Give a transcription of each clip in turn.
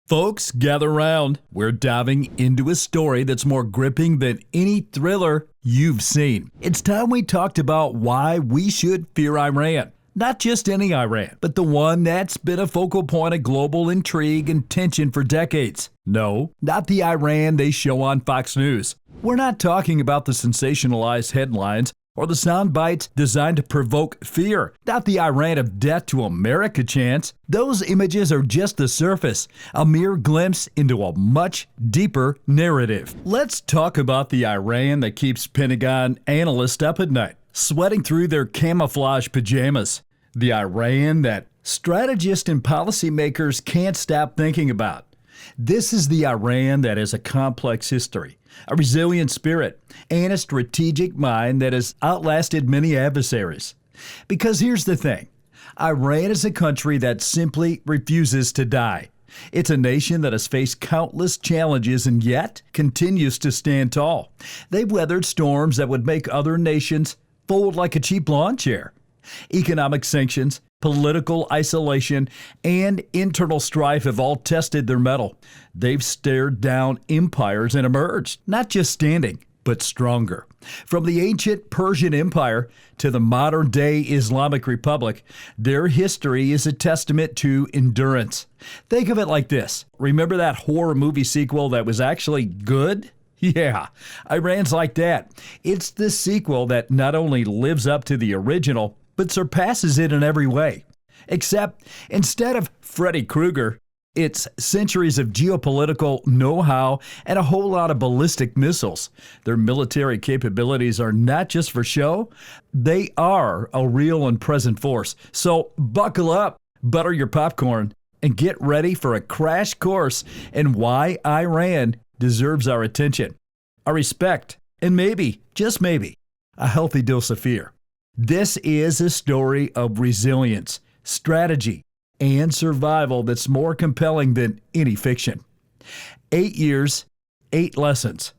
Folks, gather round. We're diving into a story that's more gripping than any thriller you've seen. It's time we talked about why we should fear Iran. Not just any Iran, but the one that's been a focal point of global intrigue and tension for decades. No, not the Iran they show on Fox News. We're not talking about the sensationalized headlines or the sound bites designed to provoke fear. Not the Iran of death to America chants. Those images are just the surface, a mere glimpse into a much deeper narrative. Let's talk about the Iran that keeps Pentagon analysts up at night, sweating through their camouflage pajamas. The Iran that strategists and policymakers can't stop thinking about. This is the Iran that has a complex history, a resilient spirit, and a strategic mind that has outlasted many adversaries. Because here's the thing, Iran is a country that simply refuses to die. It's a nation that has faced countless challenges and yet continues to stand tall. They've weathered storms that would make other nations fold like a cheap lawn chair. Economic sanctions, political isolation, and internal strife have all tested their mettle. They've stared down empires and emerged, not just standing, but stronger. From the ancient Persian Empire to the modern-day Islamic Republic, their history is a testament to endurance. Think of it like this. Remember that horror movie sequel that was actually good? Yeah, Iran's like that. It's the sequel that not only lives up to the original, but surpasses it in every way. Except, instead of Freddy Krueger, it's centuries of geopolitical know-how and a whole lot of ballistic missiles. Their military capabilities are not just for show, they are a real and present force. So buckle up, butter your popcorn, and get ready for a crash course in why Iran deserves our attention, our respect, and maybe, just maybe, a healthy dose of fear. This is a story of resilience, strategy, and survival that's more compelling than any fiction. 8 years, 8 lessons.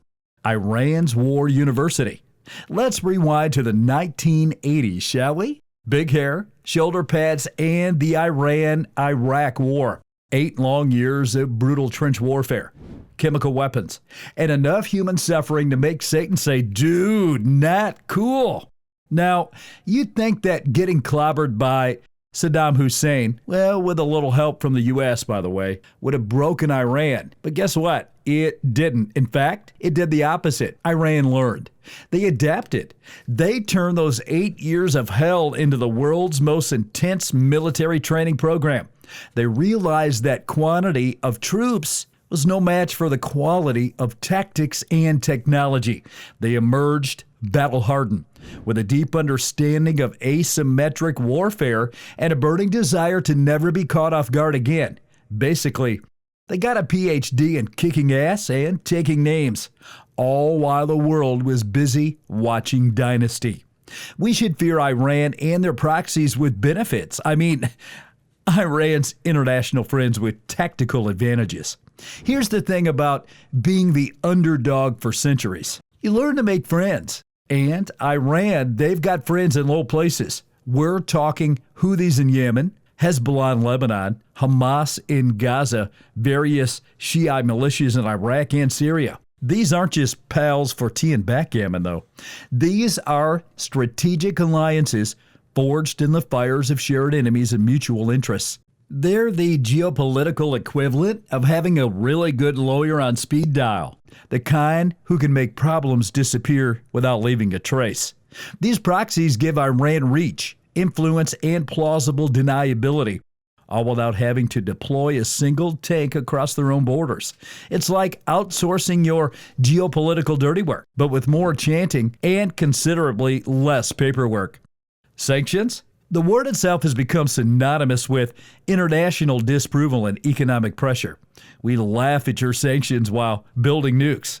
Iran's War University. Let's rewind to the 1980s, shall we? Big hair, shoulder pads, and the Iran-Iraq War. 8 long years of brutal trench warfare, chemical weapons, and enough human suffering to make Satan say, dude, not cool. Now, you'd think that getting clobbered by Saddam Hussein, well, with a little help from the U.S., by the way, would have broken Iran. But guess what? It didn't. In fact, it did the opposite. Iran learned. They adapted. They turned those 8 years of hell into the world's most intense military training program. They realized that quantity of troops was no match for the quality of tactics and technology. They emerged battle-hardened, with a deep understanding of asymmetric warfare and a burning desire to never be caught off guard again. Basically, they got a PhD in kicking ass and taking names, all while the world was busy watching Dynasty. We should fear Iran and their proxies with benefits. I mean, Iran's international friends with tactical advantages. Here's the thing about being the underdog for centuries. You learn to make friends. And Iran, they've got friends in low places. We're talking Houthis in Yemen, Hezbollah in Lebanon, Hamas in Gaza, various Shiite militias in Iraq and Syria. These aren't just pals for tea and backgammon, though. These are strategic alliances forged in the fires of shared enemies and mutual interests. They're the geopolitical equivalent of having a really good lawyer on speed dial, the kind who can make problems disappear without leaving a trace. These proxies give Iran reach, influence, and plausible deniability, all without having to deploy a single tank across their own borders. It's like outsourcing your geopolitical dirty work, but with more chanting and considerably less paperwork. Sanctions? The word itself has become synonymous with international disapproval and economic pressure. We laugh at your sanctions while building nukes.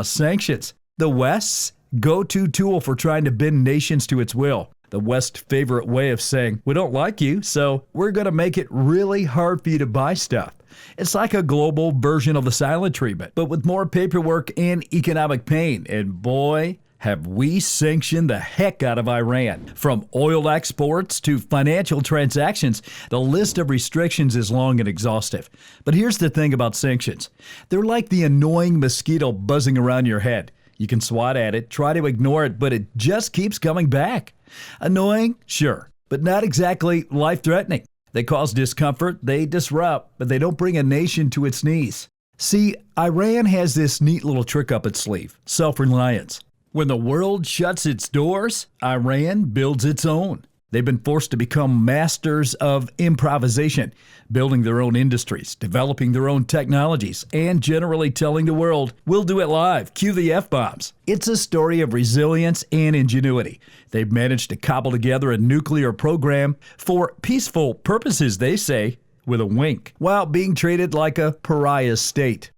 Sanctions. The West's go-to tool for trying to bend nations to its will. The West's favorite way of saying, we don't like you, so we're going to make it really hard for you to buy stuff. It's like a global version of the silent treatment, but with more paperwork and economic pain. And boy, have we sanctioned the heck out of Iran? From oil exports to financial transactions, the list of restrictions is long and exhaustive. But here's the thing about sanctions. They're like the annoying mosquito buzzing around your head. You can swat at it, try to ignore it, but it just keeps coming back. Annoying? Sure, but not exactly life-threatening. They cause discomfort, they disrupt, but they don't bring a nation to its knees. See, Iran has this neat little trick up its sleeve, self-reliance. When the world shuts its doors, Iran builds its own. They've been forced to become masters of improvisation, building their own industries, developing their own technologies, and generally telling the world, we'll do it live, cue the F-bombs. It's a story of resilience and ingenuity. They've managed to cobble together a nuclear program for peaceful purposes, they say, with a wink, while being treated like a pariah state.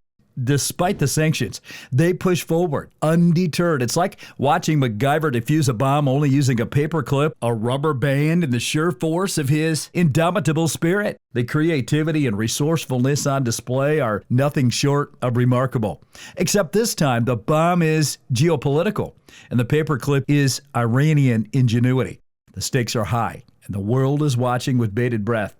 Despite the sanctions, they push forward, undeterred. It's like watching MacGyver defuse a bomb only using a paperclip, a rubber band, and the sheer force of his indomitable spirit. The creativity and resourcefulness on display are nothing short of remarkable. Except this time, the bomb is geopolitical, and the paperclip is Iranian ingenuity. The stakes are high, and the world is watching with bated breath.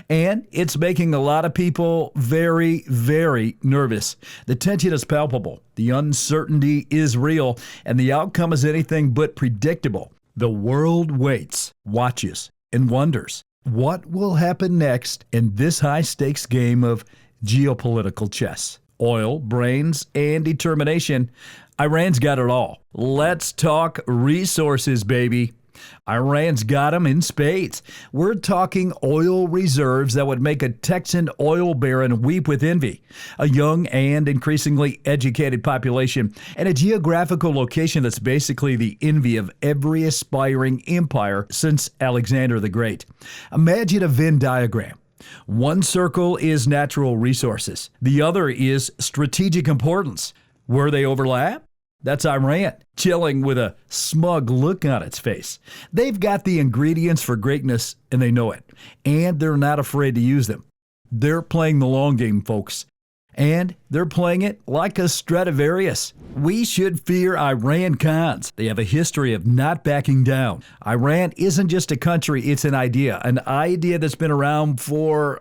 And it's making a lot of people very, very nervous. The tension is palpable, the uncertainty is real, and the outcome is anything but predictable. The world waits, watches, and wonders what will happen next in this high-stakes game of geopolitical chess. Oil, brains, and determination. Iran's got it all. Let's talk resources, baby. Iran's got them in spades. We're talking oil reserves that would make a Texan oil baron weep with envy, a young and increasingly educated population, and a geographical location that's basically the envy of every aspiring empire since Alexander the Great. Imagine a Venn diagram. One circle is natural resources. The other is strategic importance. Where they overlap? That's Iran, chilling with a smug look on its face. They've got the ingredients for greatness, and they know it. And they're not afraid to use them. They're playing the long game, folks. And they're playing it like a Stradivarius. We should fear Iran cons. They have a history of not backing down. Iran isn't just a country, it's an idea that's been around for,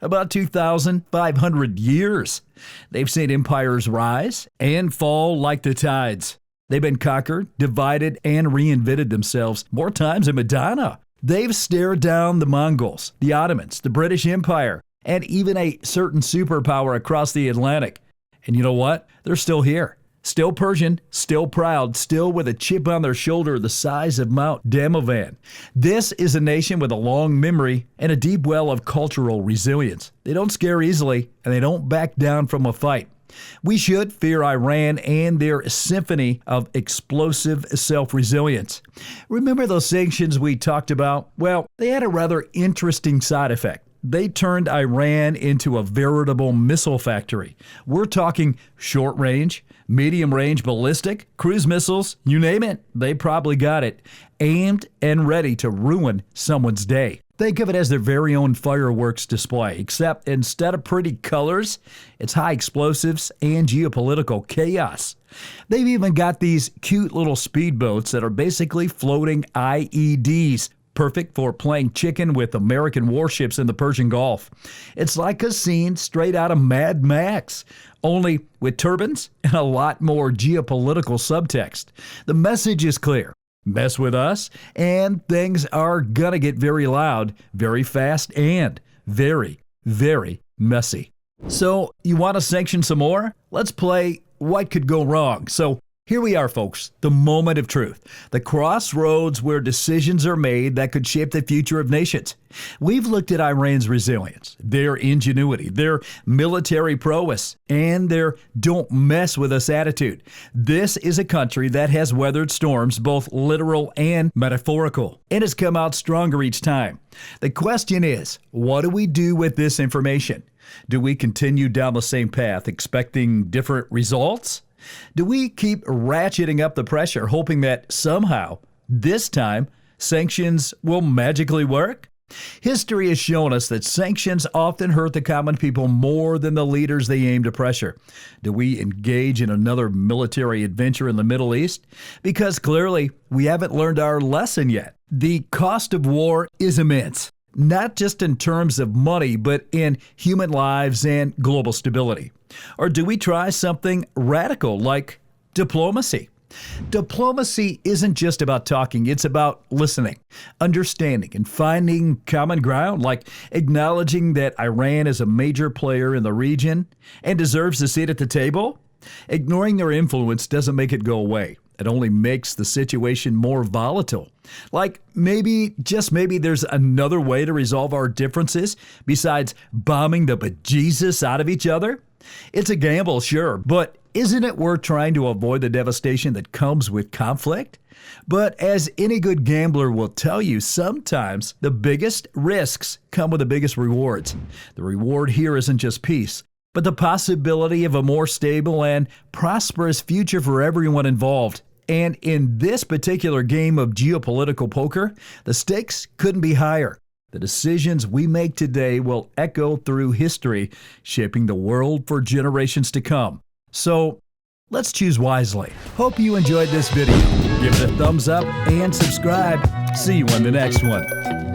about 2,500 years. They've seen empires rise and fall like the tides. They've been conquered, divided, and reinvented themselves more times than Madonna. They've stared down the Mongols, the Ottomans, the British Empire, and even a certain superpower across the Atlantic. And you know what? They're still here. Still Persian, still proud, still with a chip on their shoulder the size of Mount Damavand. This is a nation with a long memory and a deep well of cultural resilience. They don't scare easily, and they don't back down from a fight. We should fear Iran and their symphony of explosive self-resilience. Remember those sanctions we talked about? Well, they had a rather interesting side effect. They turned Iran into a veritable missile factory. We're talking short-range, medium-range ballistic, cruise missiles, you name it, they probably got it, aimed and ready to ruin someone's day. Think of it as their very own fireworks display, except instead of pretty colors, it's high explosives and geopolitical chaos. They've even got these cute little speedboats that are basically floating IEDs, perfect for playing chicken with American warships in the Persian Gulf. It's like a scene straight out of Mad Max, only with turbines and a lot more geopolitical subtext. The message is clear. Mess with us, and things are gonna get very loud, very fast, and very, very messy. So, you want to sanction some more? Let's play What Could Go Wrong. So, here we are, folks, the moment of truth, the crossroads where decisions are made that could shape the future of nations. We've looked at Iran's resilience, their ingenuity, their military prowess, and their don't mess with us attitude. This is a country that has weathered storms, both literal and metaphorical, and has come out stronger each time. The question is, what do we do with this information? Do we continue down the same path, expecting different results? Do we keep ratcheting up the pressure, hoping that somehow, this time, sanctions will magically work? History has shown us that sanctions often hurt the common people more than the leaders they aim to pressure. Do we engage in another military adventure in the Middle East? Because clearly, we haven't learned our lesson yet. The cost of war is immense, not just in terms of money, but in human lives and global stability. Or do we try something radical like diplomacy? Diplomacy isn't just about talking, it's about listening, understanding, and finding common ground, like acknowledging that Iran is a major player in the region and deserves a seat at the table. Ignoring their influence doesn't make it go away. It only makes the situation more volatile. Like maybe, just maybe, there's another way to resolve our differences besides bombing the bejesus out of each other. It's a gamble, sure, but isn't it worth trying to avoid the devastation that comes with conflict? But as any good gambler will tell you, sometimes the biggest risks come with the biggest rewards. The reward here isn't just peace, but the possibility of a more stable and prosperous future for everyone involved. And in this particular game of geopolitical poker, the stakes couldn't be higher. The decisions we make today will echo through history, shaping the world for generations to come. So let's choose wisely. Hope you enjoyed this video. Give it a thumbs up and subscribe. See you on the next one.